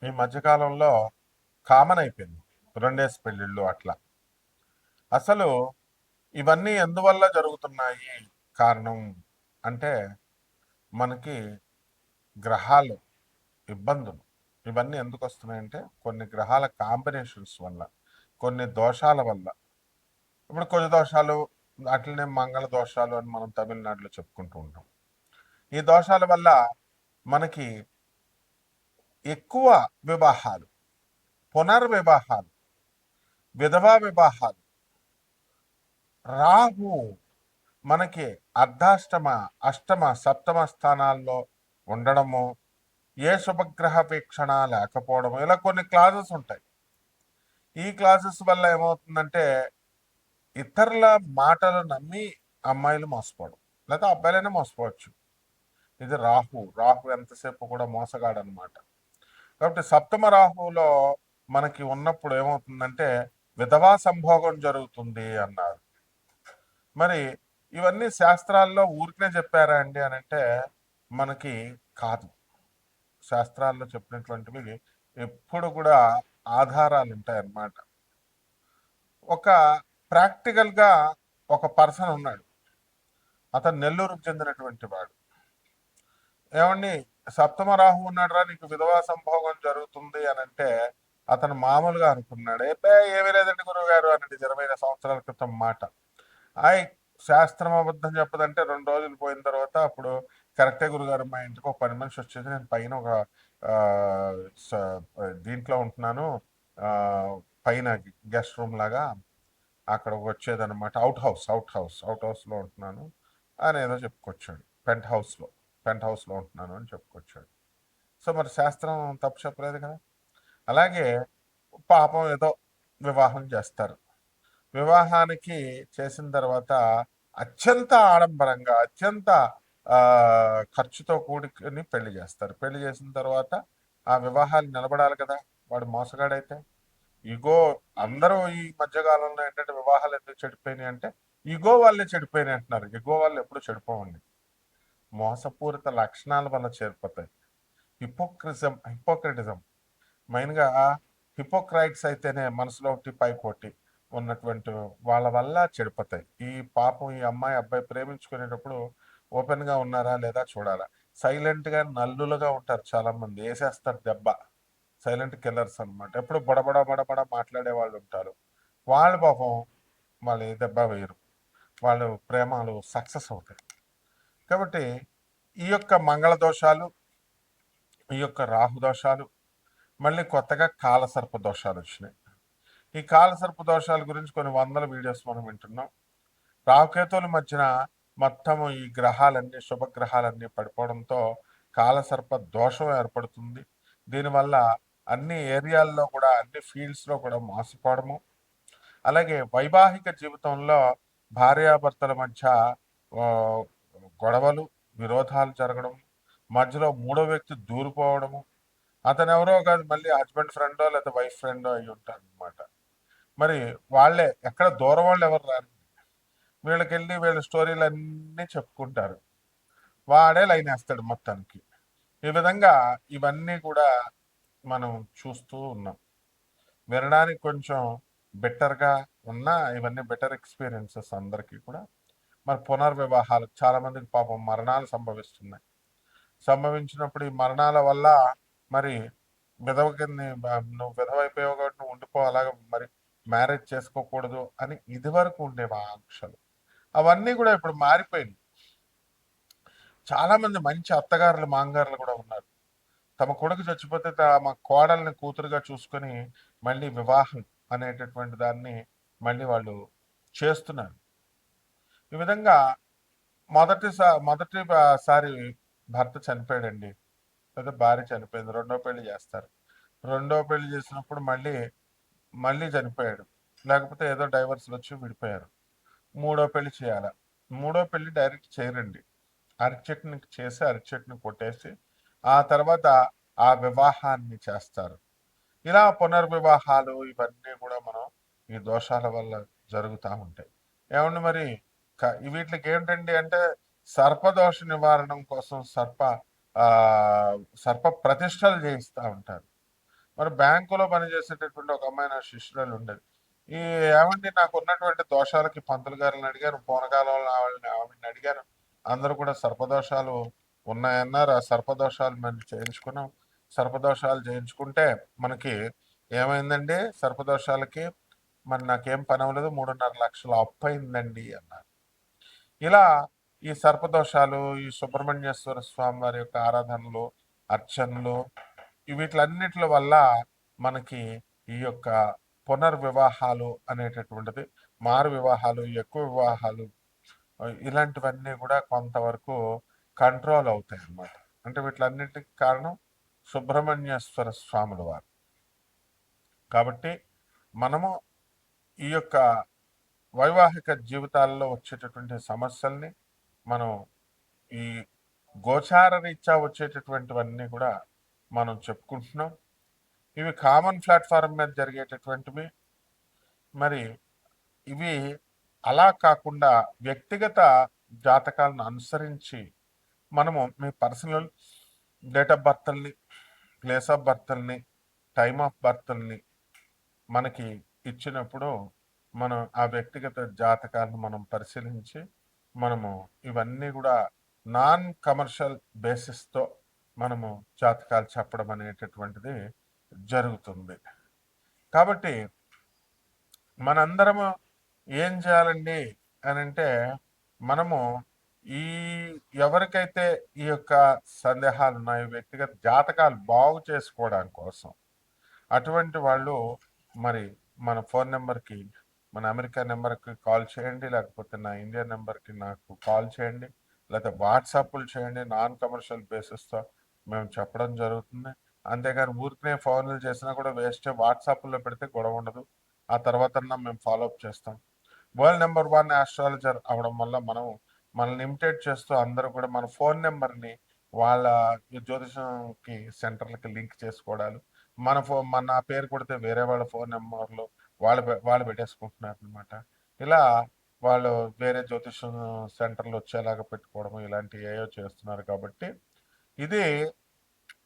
ఈ మధ్యకాలంలో కామన్ అయిపోయింది. రెండేసి పెళ్ళిళ్ళు అట్లా. అసలు ఇవన్నీ ఎందువల్ల జరుగుతున్నాయి కారణం అంటే మనకి గ్రహాలు ఇబ్బందులు ఇవన్నీ ఎందుకు వస్తున్నాయంటే కొన్ని గ్రహాల కాంబినేషన్స్ వల్ల, కొన్ని దోషాల వల్ల. ఇప్పుడు కొన్ని దోషాలు అట్లనే మంగళ దోషాలు అని మనం తమిళనాడులో చెప్పుకుంటూ ఉంటాం. ఈ దోషాల వల్ల మనకి ఎక్కువ వివాహాలు, పునర్వివాహాలు, విధవా వివాహాలు, రాహు మనకి అర్ధాష్టమ, అష్టమ, సప్తమ స్థానాల్లో ఉండడము, ఏ శుభగ్రహ వీక్షణ లేకపోవడము, ఇలా కొన్ని క్లాజెస్ ఉంటాయి. ఈ క్లాజెస్ వల్ల ఏమవుతుందంటే ఇతరుల మాటలు నమ్మి అమ్మాయిలు మోసపోవడం, లేదా అబ్బాయిలైనా మోసపోవచ్చు. ఇది రాహు. రాహు ఎంతసేపు కూడా మోసగాడు అనమాట. కాబట్టి సప్తమ రాహులో మనకి ఉన్నప్పుడు ఏమవుతుందంటే విధవా సంభోగం జరుగుతుంది అన్నారు. మరి ఇవన్నీ శాస్త్రాల్లో ఊరికనే చెప్పారా అండి అని అంటే మనకి కాదు. శాస్త్రాల్లో చెప్పినటువంటివి ఎప్పుడు కూడా ఆధారాలు ఉంటాయి అన్నమాట. ఒక ప్రాక్టికల్గా ఒక పర్సన్ ఉన్నాడు. అతను నెల్లూరుకు చెందినటువంటి వాడు. ఏమండి, సప్తమ రాహు ఉన్నాడురా, నీకు విధవా సంభోగం జరుగుతుంది అని అంటే అతను మామూలుగా అనుకున్నాడు. ఏమీ లేదండి గురువు గారు అన్నది 20 సంవత్సరాల క్రితం మాట. ఆయ్, శాస్త్రం అబద్ధం చెప్పదంటే 2 రోజులు పోయిన తర్వాత అప్పుడు కరెక్టే గురుగారు, మా ఇంటికి ఒక పని మనిషి వచ్చేది, నేను పైన ఒక ఆ, దీంట్లో ఉంటున్నాను, ఆ, పైన గెస్ట్ రూమ్ లాగా అక్కడ వచ్చేదన్నమాట. అవుట్ హౌస్లో ఉంటున్నాను అని ఏదో చెప్పుకొచ్చాడు. పెంట్ హౌస్లో ఉంటున్నాను అని చెప్పుకొచ్చాడు. సో మరి శాస్త్రం తప్పు చెప్పలేదు కదా. అలాగే పాపం ఏదో వివాహం చేస్తారు. వివాహానికి చేసిన తర్వాత అత్యంత ఆడంబరంగా, అత్యంత ఆ, ఖర్చుతో కూడుకుని పెళ్లి చేస్తారు. పెళ్లి చేసిన తర్వాత ఆ వివాహాలు నిలబడాలి కదా. వాడు మోసగాడైతే ఇగో, అందరూ ఈ మధ్యకాలంలో ఏంటంటే వివాహాలు ఎందుకు చెడిపోయినాయి అంటే ఇగో వాళ్ళే చెడిపోయినాయి అంటున్నారు. ఇగో వాళ్ళు ఎప్పుడు చెడిపోవండి. మోసపూరిత లక్షణాల వల్ల చేరిపోతాయి. హిపోక్రటిజం మెయిన్గా. హిపోక్రైట్స్ అయితేనే మనసులో ఒకటి పైకోటి ఉన్నటువంటి వాళ్ళ వల్ల చెడిపోతాయి. ఈ పాపం ఈ అమ్మాయి అబ్బాయి ప్రేమించుకునేటప్పుడు ఓపెన్గా ఉన్నారా లేదా చూడాలా. సైలెంట్గా నల్లులుగా ఉంటారు చాలా మంది, వేసేస్తారు దెబ్బ. సైలెంట్ కిల్లర్స్ అనమాట. ఎప్పుడు బడబడ బడబడ మాట్లాడే వాళ్ళు ఉంటారు. వాళ్ళు పాపం వాళ్ళు ఏ దెబ్బ వేయరు, వాళ్ళు ప్రేమలు సక్సెస్ అవుతాయి. కాబట్టి ఈ యొక్క మంగళ దోషాలు, ఈ యొక్క రాహు దోషాలు, మళ్ళీ కొత్తగా కాలసర్ప దోషాలు వచ్చినాయి. ఈ కాలసర్ప దోషాల గురించి కొన్ని వందల వీడియోస్ మనం వింటున్నాం. రాహుకేతువుల మధ్యన మొత్తం ఈ గ్రహాలన్నీ, శుభగ్రహాలన్నీ పడిపోవడంతో కాలసర్ప దోషం ఏర్పడుతుంది. దీనివల్ల అన్ని ఏరియాల్లో కూడా, అన్ని ఫీల్డ్స్లో కూడా మోసపోవడము, అలాగే వైవాహిక జీవితంలో భార్యాభర్తల మధ్య ఆ, గొడవలు, విరోధాలు జరగడం, మధ్యలో మూడో వ్యక్తి దూరిపోవడము. అతను ఎవరో కాదు, మళ్ళీ హస్బెండ్ ఫ్రెండో లేదా వైఫ్ ఫ్రెండో అయి ఉంటారు అనమాట. మరి వాళ్ళే, ఎక్కడ దూరం వాళ్ళు ఎవరు రారు. వీళ్ళకెళ్ళి వీళ్ళ స్టోరీలు అన్నీ చెప్పుకుంటారు. వాడే లైన్ వేస్తాడు మొత్తానికి. ఈ విధంగా ఇవన్నీ కూడా మనం చూస్తూ ఉన్నాం. వినడానికి కొంచెం బెటర్గా ఉన్నా ఇవన్నీ బెటర్ ఎక్స్పీరియన్సెస్ అందరికీ కూడా. మరి పునర్వివాహాలు చాలా మందికి పాపం మరణాలు సంభవిస్తున్నాయి. సంభవించినప్పుడు ఈ మరణాల వల్ల మరి విధవ కింద, నువ్వు విధవైపోయావు కాబట్టి నువ్వు ఉండిపో, అలాగ మరి మ్యారేజ్ చేసుకోకూడదు అని ఇదివరకు ఉండేవి ఆంక్షలు. అవన్నీ కూడా ఇప్పుడు మారిపోయింది. చాలా మంది మంచి అత్తగారులు, మాంగారులు కూడా ఉన్నారు. తమ కొడుకు చచ్చిపోతే తమ కోడల్ని కూతురుగా చూసుకొని మళ్ళీ వివాహం అనేటటువంటి దాన్ని మళ్ళీ వాళ్ళు చేస్తున్నారు. ఈ విధంగా మొదటిసారి భర్త చనిపోయాడండి, లేదా భార్య చనిపోయింది, రెండో పెళ్లి చేస్తారు. రెండో పెళ్లి చేసినప్పుడు మళ్ళీ మళ్ళీ చనిపోయాడు, లేకపోతే ఏదో డైవర్స్లు వచ్చి విడిపోయారు. మూడో పెళ్లి చేయాలి. మూడో పెళ్లి డైరెక్ట్ చేయరండి. అరటి చెట్టుని చేసి అరటి చెట్టుని కొట్టేసి ఆ తర్వాత ఆ వివాహాన్ని చేస్తారు. ఇలా పునర్వివాహాలు ఇవన్నీ కూడా మనం ఈ దోషాల వల్ల జరుగుతూ ఉంటాయి. ఏమండి మరి వీటికి ఏంటండి అంటే సర్పదోష నివారణం కోసం ఆ సర్ప ప్రతిష్టలు చేయిస్తూ ఉంటారు. మరి బ్యాంకులో పనిచేసేటటువంటి ఒక అమ్మాయి నా శిష్యురాలు ఉండేది. ఈ ఏమండి నాకు ఉన్నటువంటి దోషాలకి పంతులు గారిని అడిగాను, పూనకాలంలో ఆవిడని అడిగాను. అందరూ కూడా సర్పదోషాలు ఉన్నాయన్నారు. ఆ సర్పదోషాలు మనం చేయించుకున్నాం. సర్పదోషాలు చేయించుకుంటే మనకి ఏమైందండి? సర్పదోషాలకి మరి నాకేం పని అవ్వలేదు, 3.5 లక్షలు అప్పు అయిందండి అన్నారు. ఇలా ఈ సర్పదోషాలు, ఈ సుబ్రహ్మణ్యేశ్వర స్వామి వారి యొక్క ఆరాధనలు, అర్చనలు, వీటిలన్నిటి వల్ల మనకి ఈ యొక్క పునర్వివాహాలు అనేటటువంటిది, మారు వివాహాలు, ఎక్కువ వివాహాలు, ఇలాంటివన్నీ కూడా కొంతవరకు కంట్రోల్ అవుతాయి అన్నమాట. అంటే వీటిలన్నిటికి కారణం సుబ్రహ్మణ్యేశ్వర స్వాముల వారు. కాబట్టి మనము ఈ యొక్క వైవాహిక జీవితాల్లో వచ్చేటటువంటి సమస్యల్ని మనం ఈ గోచార రీత్యా వచ్చేటటువంటివన్నీ కూడా మనం చెప్పుకుంటున్నాం. ఇవి కామన్ ప్లాట్ఫారం మీద జరిగేటటువంటివి. మరి ఇవి అలా కాకుండా వ్యక్తిగత జాతకాలను అనుసరించి మనము మీ పర్సనల్ డేట్ ఆఫ్ బర్త్ల్ని, ప్లేస్ ఆఫ్ బర్త్ల్ని, టైమ్ ఆఫ్ బర్త్ల్ని మనకి ఇచ్చినప్పుడు మనం ఆ వ్యక్తిగత జాతకాలను మనం పరిశీలించి మనము ఇవన్నీ కూడా నాన్ కమర్షియల్ బేసిస్తో మనము జాతకాలు చెప్పడం అనేటటువంటిది జరుగుతుంది. కాబట్టి మనందరము ఏం చేయాలండి అని అంటే, మనము ఈ ఎవరికైతే ఈ యొక్క సందేహాలు ఉన్నాయో, వ్యక్తిగత జాతకాలు బాగు చేసుకోవడం కోసం అటువంటి వాళ్ళు మరి మన ఫోన్ నెంబర్కి, మన అమెరికా నెంబర్కి కాల్ చేయండి, లేకపోతే నా ఇండియా నెంబర్కి నాకు కాల్ చేయండి, లేకపోతే వాట్సాప్లు చేయండి. నాన్ కమర్షియల్ బేసిస్తో మేము చెప్పడం జరుగుతుంది. అంతేగాని ఊరికనే ఫోన్లు చేసినా కూడా వేస్టే. వాట్సాప్లో పెడితే గొడవ ఉండదు. ఆ తర్వాత మేము ఫాలోఅప్ చేస్తాం. వరల్డ్ నెంబర్ 1 ఆస్ట్రాలజర్ అవడం వల్ల మనం మనల్ని ఇమిటేట్ చేస్తూ అందరూ కూడా మన ఫోన్ నెంబర్ని వాళ్ళ జ్యోతిషంకి సెంటర్లకి లింక్ చేసుకోవడాలు, మన పేరు కొడితే వేరే వాళ్ళ ఫోన్ నెంబర్లు వాళ్ళు పెట్టేసుకుంటున్నారు అనమాట. ఇలా వాళ్ళు వేరే జ్యోతిషం సెంటర్లు వచ్చేలాగా పెట్టుకోవడం, ఇలాంటివి ఏవో చేస్తున్నారు. కాబట్టి ఇది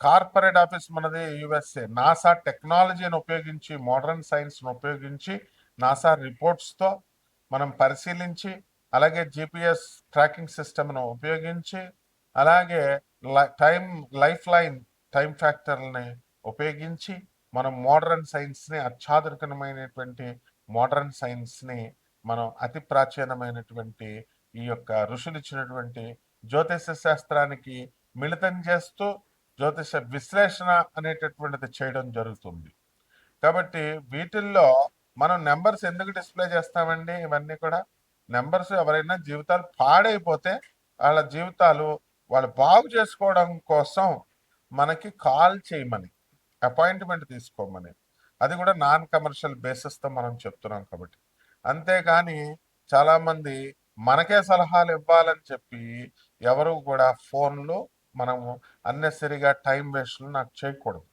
కార్పొరేట్ ఆఫీస్ మనది యుఎస్ఏ. నాసా టెక్నాలజీని ఉపయోగించి, మోడర్న్ సైన్స్ను ఉపయోగించి, నాసా రిపోర్ట్స్తో మనం పరిశీలించి, అలాగే జిపిఎస్ ట్రాకింగ్ సిస్టమ్ను ఉపయోగించి, అలాగే లైఫ్ లైన్ టైం ఫ్యాక్టర్ని ఉపయోగించి మనం మోడర్న్ సైన్స్ని, అత్యాధునికమైనటువంటి మోడర్న్ సైన్స్ని మనం అతి ప్రాచీనమైనటువంటి ఈ యొక్క ఋషులు ఇచ్చినటువంటి జ్యోతిష శాస్త్రానికి మిళితం చేస్తూ జ్యోతిష విశ్లేషణ అనేటటువంటిది చేయడం జరుగుతుంది. కాబట్టి వీటిల్లో మనం నెంబర్స్ ఎందుకు డిస్ప్లే చేస్తామండి? ఇవన్నీ కూడా నెంబర్స్, ఎవరైనా జీవితాలు పాడైపోతే వాళ్ళ జీవితాలు వాళ్ళు బాగు చేసుకోవడం కోసం మనకి కాల్ చేయమని, అపాయింట్మెంట్ తీసుకోమని, అది కూడా నాన్ కమర్షియల్ బేసిస్తో మనం చెప్తున్నాం. కాబట్టి అంతేగాని చాలామంది మనకే సలహాలు ఇవ్వాలని చెప్పి ఎవరు కూడా ఫోన్లో మనము అన్నెసరిగా టైం వేస్ట్లు నాకు చేయకూడదు.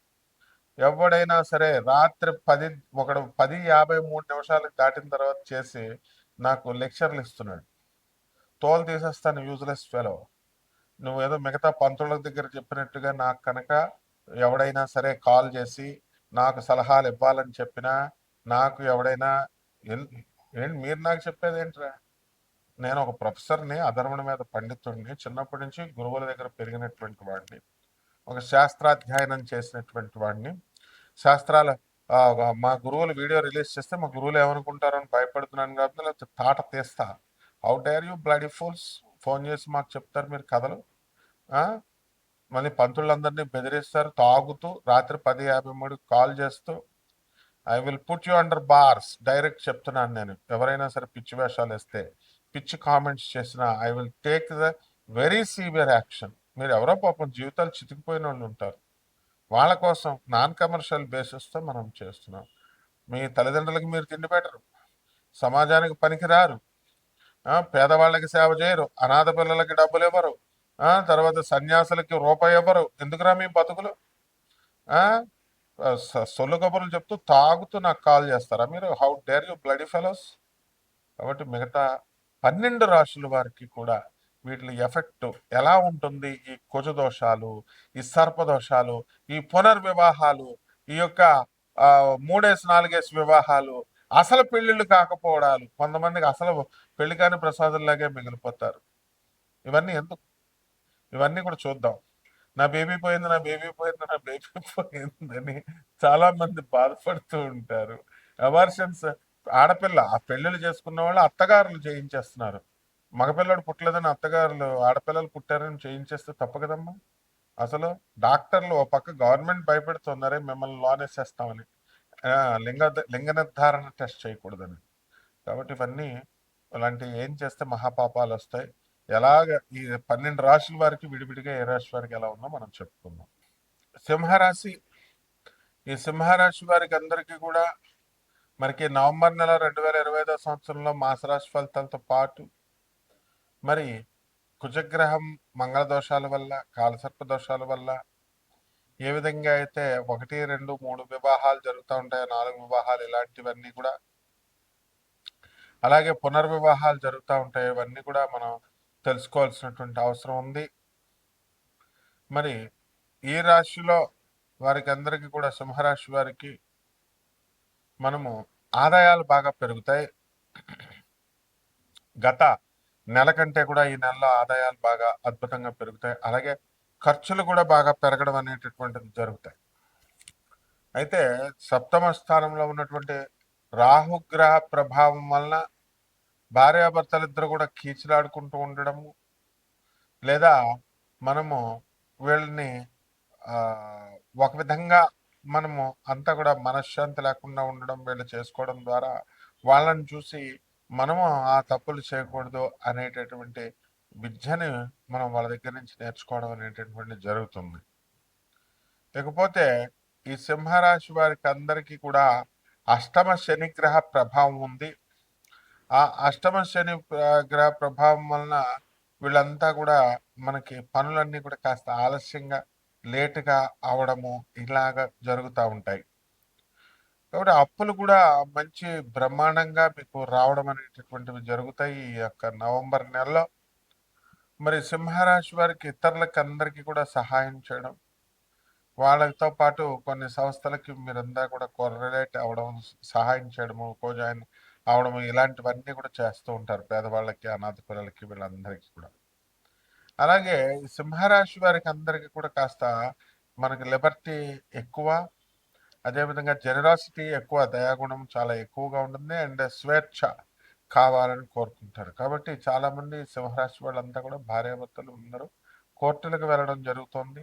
ఎవడైనా సరే రాత్రి 10:53 దాటిన తర్వాత చేసి నాకు లెక్చర్లు ఇస్తున్నాడు. తోలు తీసేస్తాను, యూజ్లెస్ ఫెలో. నువ్వేదో మిగతా పంతుల దగ్గర చెప్పినట్టుగా నాకు కనుక ఎవడైనా సరే కాల్ చేసి నాకు సలహాలు ఇవ్వాలని చెప్పినా, నాకు ఎవడైనా ఏంటి మీరు నాకు చెప్పేది ఏంట్రా? నేను ఒక ప్రొఫెసర్ని, అధర్వణ మీద పండితుడిని, చిన్నప్పటి నుంచి గురువుల దగ్గర పెరిగినటువంటి వాడిని, ఒక శాస్త్రాధ్యయనం చేసినటువంటి వాడిని. శాస్త్రాల మా గురువులు వీడియో రిలీజ్ చేస్తే మా గురువులు ఏమనుకుంటారని భయపడుతున్నాను కాబట్టి, లేకపోతే తాట తీస్తా. How dare you bloody fools, phone చేసి మాకు చెప్తారు మీరు కథలు. మళ్ళీ పంతులందరినీ బెదిరిస్తారు తాగుతూ, రాత్రి 10:53 కాల్ చేస్తూ. I will put you under bars, direct చెప్తున్నాను నేను. ఎవరైనా సరే పిచ్చి వేషాలు వేస్తే, పిచ్చి కామెంట్స్ చేసినా I will take the very severe action. మీరు ఎవరో పాపం జీవితాలు చితికిపోయిన వాళ్ళు ఉంటారు. వాళ్ళ కోసం నాన్ కమర్షియల్ బేసిస్తో మనం చేస్తున్నాం. మీ తల్లిదండ్రులకి మీరు తిండి పెట్టరు, సమాజానికి పనికిరారు, పేదవాళ్ళకి సేవ చేయరు, అనాథ పిల్లలకి డబ్బులు ఇవ్వరు, తర్వాత సన్యాసులకి రూపాయి ఇవ్వరు. ఎందుకురా మీ బతుకులు? సొల్లు కబుర్లు చెప్తూ తాగుతూ నాకు కాల్ చేస్తారా మీరు? How dare you bloody fellows. కాబట్టి మిగతా 12 రాశుల వారికి కూడా వీటి ఎఫెక్ట్ ఎలా ఉంటుంది? ఈ కుజ దోషాలు, ఈ సర్పదోషాలు, ఈ పునర్వివాహాలు ఈ యొక్క మూడేసి నాలుగేసి వివాహాలు, అసలు పెళ్లిళ్ళు కాకపోవడాలు, కొంతమందికి అసలు పెళ్లి కాని ప్రసాదుల్లాగే మిగిలిపోతారు. ఇవన్నీ ఎందుకు? ఇవన్నీ కూడా చూద్దాం. నా బేబీ పోయింది, నా బేబీ పోయింది, నా బేబీ పోయిందని చాలా మంది బాధపడుతూ ఉంటారు. అబార్షన్స్, ఆడపిల్ల ఆ పెళ్లిళ్ళు చేసుకున్న వాళ్ళు అత్తగారులు చేయించేస్తున్నారు. మగపిల్లడు పుట్టలేదని అత్తగారులు ఆడపిల్లలు పుట్టారని చేయించేస్తే తప్పు కదమ్మా. అసలు డాక్టర్లు ఓ పక్క గవర్నమెంట్ భయపెడుతున్నారే మిమ్మల్ని లోనేసేస్తామని, లింగ లింగ నిర్ధారణ టెస్ట్ చేయకూడదని. కాబట్టి ఇవన్నీ ఇలాంటి ఏం చేస్తే మహాపాపాలు వస్తాయి. ఎలాగ ఈ 12 రాశుల వారికి విడివిడిగా ఏ రాశి వారికి ఎలా ఉందో మనం చెప్పుకుందాం. సింహరాశి, ఈ సింహరాశి వారికి అందరికీ కూడా మనకి నవంబర్ నెల 2025 సంవత్సరంలో మాసరాశి ఫలితాలతో పాటు మరి కుజగ్రహం మంగళ దోషాల వల్ల, కాలసర్ప దోషాల వల్ల ఏ విధంగా అయితే 1, 2, 3 వివాహాలు జరుగుతూ ఉంటాయో, 4 వివాహాలు ఇలాంటివన్నీ కూడా, అలాగే పునర్వివాహాలు జరుగుతూ ఉంటాయి. ఇవన్నీ కూడా మనం తెలుసుకోవాల్సినటువంటి అవసరం ఉంది. మరి ఈ రాశిలో వారికి అందరికీ కూడా, సింహరాశి వారికి మనము ఆదాయాలు బాగా పెరుగుతాయి. గత నెల కంటే కూడా ఈ నెలలో ఆదాయాలు బాగా అద్భుతంగా పెరుగుతాయి. అలాగే ఖర్చులు కూడా బాగా పెరగడం అనేటటువంటిది జరుగుతాయి. అయితే సప్తమ స్థానంలో ఉన్నటువంటి రాహుగ్రహ ప్రభావం వలన భార్యాభర్తలిద్దరు కూడా కీచులాడుకుంటూ ఉండడము, లేదా మనము వీళ్ళని ఒక విధంగా మనము అంతా కూడా మనశ్శాంతి లేకుండా ఉండడం, వీళ్ళు చేసుకోవడం ద్వారా వాళ్ళని చూసి మనము ఆ తప్పులు చేయకూడదు అనేటటువంటి విద్యని మనం వాళ్ళ దగ్గర నుంచి నేర్చుకోవడం అనేటటువంటి జరుగుతుంది. ఇకపోతే ఈ సింహరాశి వారికి అందరికీ కూడా అష్టమ శనిగ్రహ ప్రభావం ఉంది. ఆ అష్టమ శని గ్రహ ప్రభావం వలన వీళ్ళంతా కూడా మనకి పనులన్నీ కూడా కాస్త ఆలస్యంగా, లేటుగా అవడము ఇలాగ జరుగుతూ ఉంటాయి. కాబట్టి అప్పులు కూడా మంచి బ్రహ్మాండంగా మీకు రావడం అనేటటువంటివి జరుగుతాయి ఈ యొక్క నవంబర్ నెలలో. మరి సింహరాశి వారికి ఇతరులకి అందరికీ కూడా సహాయం చేయడం, వాళ్ళతో పాటు కొన్ని సంస్థలకి మీరంతా కూడా కొరలేట్ అవ్వడం, సహాయం చేయడము, కోజాయిన్ అవడము, ఇలాంటివన్నీ కూడా చేస్తూ ఉంటారు పేదవాళ్ళకి, అనాథ పిల్లలకి, వీళ్ళందరికీ కూడా. అలాగే సింహరాశి వారికి అందరికీ కూడా కాస్త మనకి లిబర్టీ ఎక్కువ, అదేవిధంగా జెనరాసిటీ ఎక్కువ, దయాగుణం చాలా ఎక్కువగా ఉంటుంది. అండ్ స్వేచ్ఛ కావాలని కోరుకుంటారు. కాబట్టి చాలామంది సింహరాశి వాళ్ళంతా కూడా భార్యాభర్తలు అందరూ కోర్టులకు వెళ్ళడం జరుగుతుంది.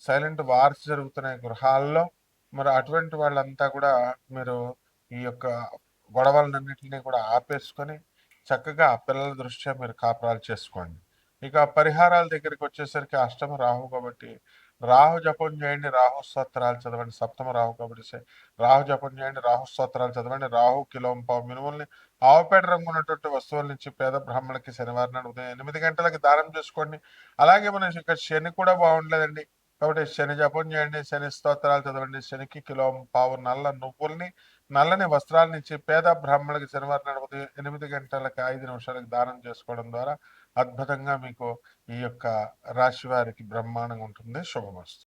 సైలెంట్ వార్స్ జరుగుతున్నాయి గృహాల్లో. మరి అటువంటి వాళ్ళంతా కూడా మీరు ఈ యొక్క గొడవలన్నింటినీ కూడా ఆపేసుకొని చక్కగా పిల్లల దృష్ట్యా మీరు కాపురాలు చేసుకోండి. ఇక పరిహారాల దగ్గరికి వచ్చేసరికి అష్టమ రాహు కాబట్టి రాహు జపం చేయండి, రాహు స్తోత్రాలు చదవండి. సప్తమ రాహు కాబట్టి రాహు జపం చేయండి, రాహు స్తోత్రాలు చదవండి. రాహు కిలోంపావు మినుముల్ని ఆవుపేట రంగు ఉన్నటువంటి వస్తువుల నుంచి పేద బ్రాహ్మణులకి శనివారం నాడు ఉదయం 8 గంటలకి దానం చేసుకోండి. అలాగే మన ఇక్కడ శని కూడా బాగుండలేదండి కాబట్టి శని జపం చేయండి, శని స్తోత్రాలు చదవండి. శనికి కిలోంపావు నల్ల నువ్వుల్ని, నల్లని వస్త్రాలను ఇచ్చి పేద బ్రాహ్మణులకి శనివారం నాడు ఉదయం 8 గంటలకి 5 నిమిషాలకు దానం చేసుకోవడం ద్వారా అద్భుతంగా మీకు ఈ యొక్క రాశి వారికి బ్రహ్మాండంగా ఉంటుంది. శుభమస్తు.